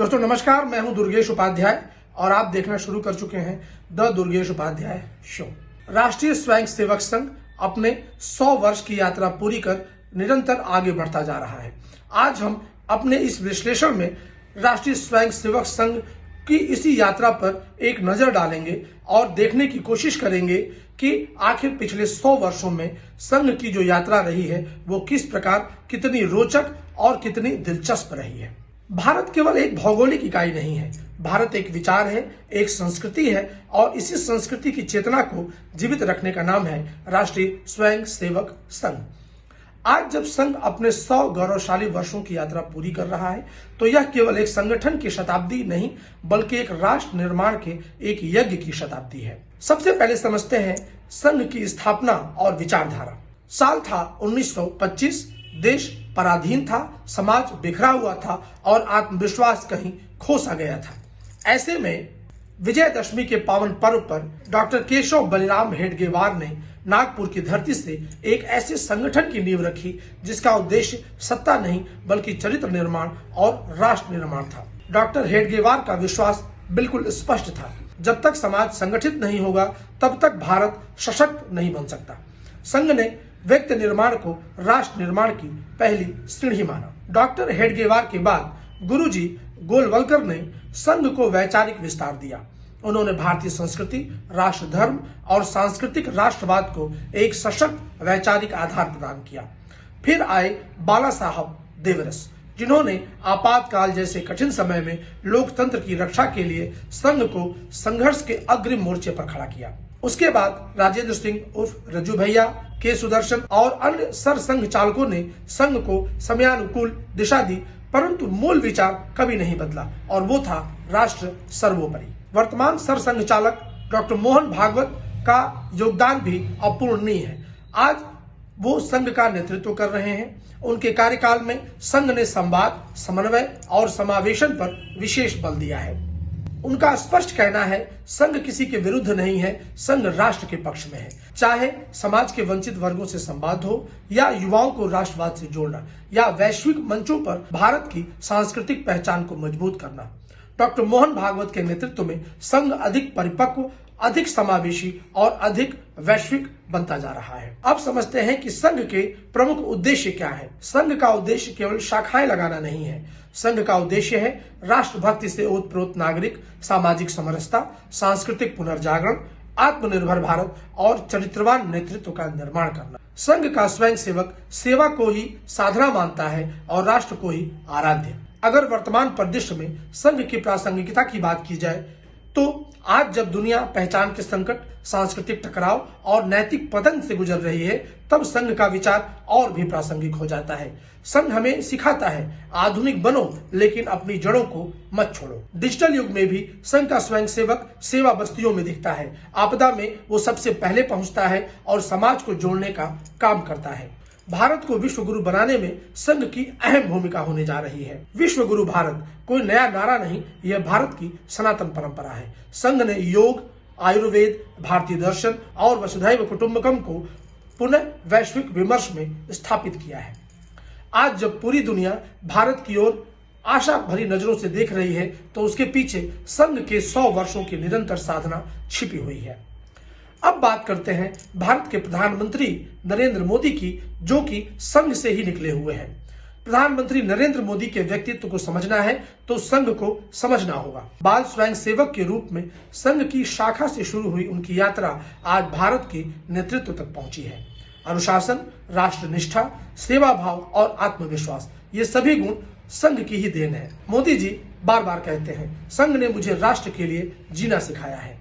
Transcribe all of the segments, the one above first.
दोस्तों नमस्कार, मैं हूं दुर्गेश उपाध्याय और आप देखना शुरू कर चुके हैं द दुर्गेश उपाध्याय शो। राष्ट्रीय स्वयं सेवक संघ अपने 100 वर्ष की यात्रा पूरी कर निरंतर आगे बढ़ता जा रहा है। आज हम अपने इस विश्लेषण में राष्ट्रीय स्वयं सेवक संघ की इसी यात्रा पर एक नजर डालेंगे और देखने की कोशिश करेंगे कि आखिर पिछले 100 वर्षों में संघ की जो यात्रा रही है वो किस प्रकार, कितनी रोचक और कितनी दिलचस्प रही है। भारत केवल एक भौगोलिक इकाई नहीं है, भारत एक विचार है, एक संस्कृति है और इसी संस्कृति की चेतना को जीवित रखने का नाम है राष्ट्रीय स्वयं सेवक संघ। आज जब संघ अपने 100 गौरवशाली वर्षों की यात्रा पूरी कर रहा है तो यह केवल एक संगठन की शताब्दी नहीं बल्कि एक राष्ट्र निर्माण के एक यज्ञ की शताब्दी है। सबसे पहले समझते हैं संघ की स्थापना और विचारधारा। साल था 1925। देश पराधीन था, समाज बिखरा हुआ था और आत्मविश्वास कहीं खो सा गया था। ऐसे में विजयदशमी के पावन पर्व पर डॉक्टर केशव बलिराम हेडगेवार ने नागपुर की धरती से एक ऐसे संगठन की नींव रखी जिसका उद्देश्य सत्ता नहीं बल्कि चरित्र निर्माण और राष्ट्र निर्माण था। डॉक्टर हेडगेवार का विश्वास बिल्कुल स्पष्ट था, जब तक समाज संगठित नहीं होगा तब तक भारत सशक्त नहीं बन सकता। संघ ने व्यक्ति निर्माण को राष्ट्र निर्माण की पहली सीढ़ी माना। डॉक्टर हेडगेवार के बाद गुरुजी गोलवलकर ने संघ को वैचारिक विस्तार दिया। उन्होंने भारतीय संस्कृति, राष्ट्र धर्म और सांस्कृतिक राष्ट्रवाद को एक सशक्त वैचारिक आधार प्रदान किया। फिर आए बाला साहब देवरस, जिन्होंने आपातकाल जैसे कठिन समय में लोकतंत्र की रक्षा के लिए संघ को संघर्ष के अग्रिम मोर्चे पर खड़ा किया। उसके बाद राजेंद्र सिंह उर्फ रज्जू भैया, के सुदर्शन और अन्य सरसंघ चालकों ने संघ को समयानुकूल दिशा दी, परंतु मूल विचार कभी नहीं बदला और वो था राष्ट्र सर्वोपरि। वर्तमान सरसंघ चालक डॉक्टर मोहन भागवत का योगदान भी अपूर्णीय है। आज वो संघ का नेतृत्व कर रहे हैं। उनके कार्यकाल में संघ ने संवाद, समन्वय और समावेशन पर विशेष बल दिया है। उनका स्पष्ट कहना है, संघ किसी के विरुद्ध नहीं है, संघ राष्ट्र के पक्ष में है। चाहे समाज के वंचित वर्गों से संवाद हो या युवाओं को राष्ट्रवाद से जोड़ना या वैश्विक मंचों पर भारत की सांस्कृतिक पहचान को मजबूत करना। डॉक्टर मोहन भागवत के नेतृत्व में संघ अधिक परिपक्व, अधिक समावेशी और अधिक वैश्विक बनता जा रहा है। अब समझते हैं कि संघ के प्रमुख उद्देश्य क्या है। संघ का उद्देश्य केवल शाखाएं लगाना नहीं है। संघ का उद्देश्य है राष्ट्रभक्ति से ओतप्रोत नागरिक, सामाजिक समरसता, सांस्कृतिक पुनर्जागरण, आत्मनिर्भर भारत और चरित्रवान नेतृत्व का निर्माण करना। संघ का स्वयं सेवक सेवा को ही साधना मानता है और राष्ट्र को ही आराध्य। अगर वर्तमान परिदृश्य में संघ की प्रासंगिकता की बात की जाए तो आज जब दुनिया पहचान के संकट, सांस्कृतिक टकराव और नैतिक पतन से गुजर रही है तब संघ का विचार और भी प्रासंगिक हो जाता है। संघ हमें सिखाता है, आधुनिक बनो लेकिन अपनी जड़ों को मत छोड़ो। डिजिटल युग में भी संघ का स्वयं सेवक सेवा बस्तियों में दिखता है। आपदा में वो सबसे पहले पहुंचता है और समाज को जोड़ने का काम करता है। भारत को विश्व गुरु बनाने में संघ की अहम भूमिका होने जा रही है। विश्व गुरु भारत कोई नया नारा नहीं, यह भारत की सनातन परंपरा है। संघ ने योग, आयुर्वेद, भारतीय दर्शन और वसुधैव कुटुंबकम को पुनः वैश्विक विमर्श में स्थापित किया है। आज जब पूरी दुनिया भारत की ओर आशा भरी नजरों से देख रही है तो उसके पीछे संघ के 100 वर्षों की निरंतर साधना छिपी हुई है। अब बात करते हैं भारत के प्रधानमंत्री नरेंद्र मोदी की, जो कि संघ से ही निकले हुए हैं। प्रधानमंत्री नरेंद्र मोदी के व्यक्तित्व को समझना है तो संघ को समझना होगा। बाल स्वयं सेवक के रूप में संघ की शाखा से शुरू हुई उनकी यात्रा आज भारत के नेतृत्व तक पहुंची है। अनुशासन, राष्ट्रनिष्ठा, सेवा भाव और आत्मविश्वास, ये सभी गुण संघ की ही देन है। मोदी जी बार बार कहते हैं, संघ ने मुझे राष्ट्र के लिए जीना सिखाया है।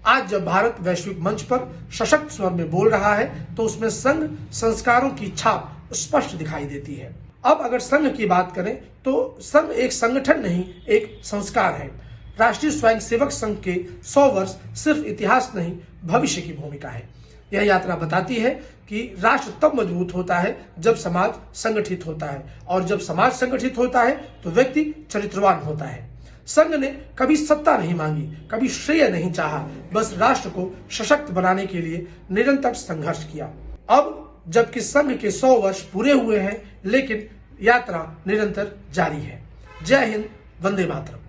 आज जब भारत वैश्विक मंच पर सशक्त स्वर में बोल रहा है तो उसमें संघ संस्कारों की छाप स्पष्ट दिखाई देती है। अब अगर संघ की बात करें तो संघ एक संगठन नहीं, एक संस्कार है। राष्ट्रीय स्वयं सेवक संघ के 100 वर्ष सिर्फ इतिहास नहीं, भविष्य की भूमिका है। यह यात्रा बताती है कि राष्ट्र तब मजबूत होता है जब समाज संगठित होता है और जब समाज संगठित होता है तो व्यक्ति चरित्रवान होता है। संघ ने कभी सत्ता नहीं मांगी, कभी श्रेय नहीं चाहा, बस राष्ट्र को सशक्त बनाने के लिए निरंतर संघर्ष किया। अब जबकि संघ के 100 वर्ष पूरे हुए हैं लेकिन यात्रा निरंतर जारी है। जय हिंद, वंदे मातरम।